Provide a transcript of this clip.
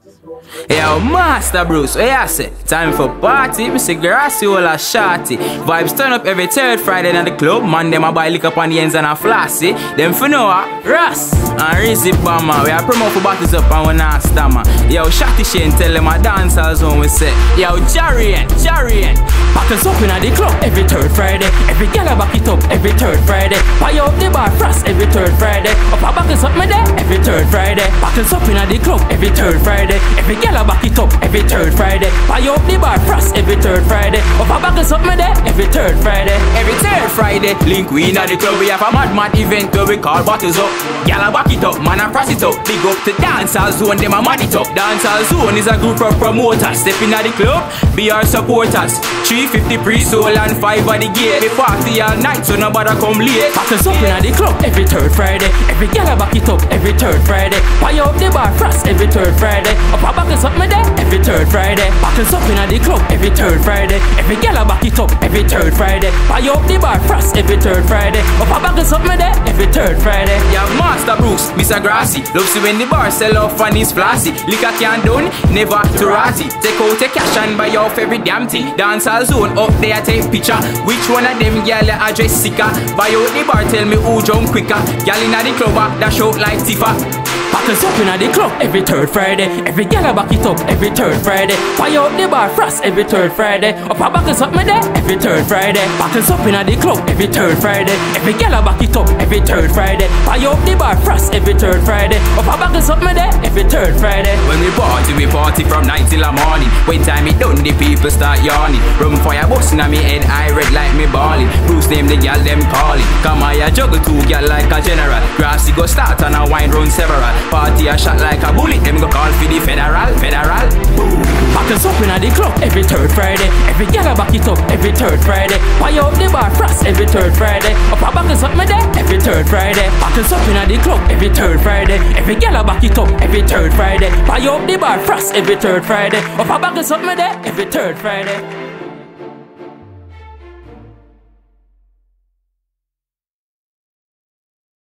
Yo, Master Bruce, what you say? Time for party, Mr. Grassy all a shorty. Vibes turn up every third Friday in the club. Man, them a buy liquor up on the ends and a flossy. Them for now, Ross and Rizzy Bomber. We are promote for bottles up and we not stammer. Yo, Shotty Shane tell them a dancehall zone we say. Yo, Jarian. Backers up in the club every third Friday. Every girl a back it up every third Friday. Buy up the bar frost every third Friday. Up a backers up me there every third Friday. Backers up in the club every third Friday. Every girl a back it up every third Friday. Buy up the bar frost every third Friday. Up a backers up me there every third Friday. Every third Friday, link we in the club. We have a mad event where we call bottles up. Girl a back it up, man a cross it up. Big up to dancehall zone, them a mad it up. Dancehall zone is a group of promoters. Step in the club, be our supporters. 350 pre-soul and 5 at the gate. We party all night so nobody come late. Backers up in the club every third Friday. Every girl a back it up every third Friday. Buy up the bar frost every third Friday. Up a backers up me there every third Friday. Backers up in the club every third Friday. Every girl a back it up every third Friday. Buy up the bar frost every third Friday. Up a backers up me there every third Friday. Yeah, Master Bruce, Mr. Grassy. Love see when the bar sell off and it's flashy. Liquor can't done, never to ratty. Take out the cash and buy off every damn thing. Dancehall zone up there, take picture. Which one of them gyal address sicker? Buy out the bar, tell me who jump quicker. Gyal inna the club that shout like Tifa. Backers up in the club every third Friday. Every girl a back it up every third Friday. Buy out the bar frost every third Friday. Up a backers up me there every third Friday. Backers up in the club every third Friday. Every girl a back it up every third Friday. Buy out the bar frost every third Friday. Up a backers up me there every third Friday. When we party from night till the morning. When time it done, the people start yawning. Rum fire bustin' on me head, I red like me balling. Bruce name the girl them calling. Come I juggle two girl like a general. Grassy go start and a wine run several. Party a shot like a bullet, them go call for the federal. Boom. Backers up in the club every third Friday. Every girl a back it up every third Friday. Buy up the bar frost every third Friday. Up a backers up me there every third Friday. Backers up in the club every third Friday. Every girl a back it up every third Friday. Buy up the bar frost every third Friday. Up a backers up me there every third Friday.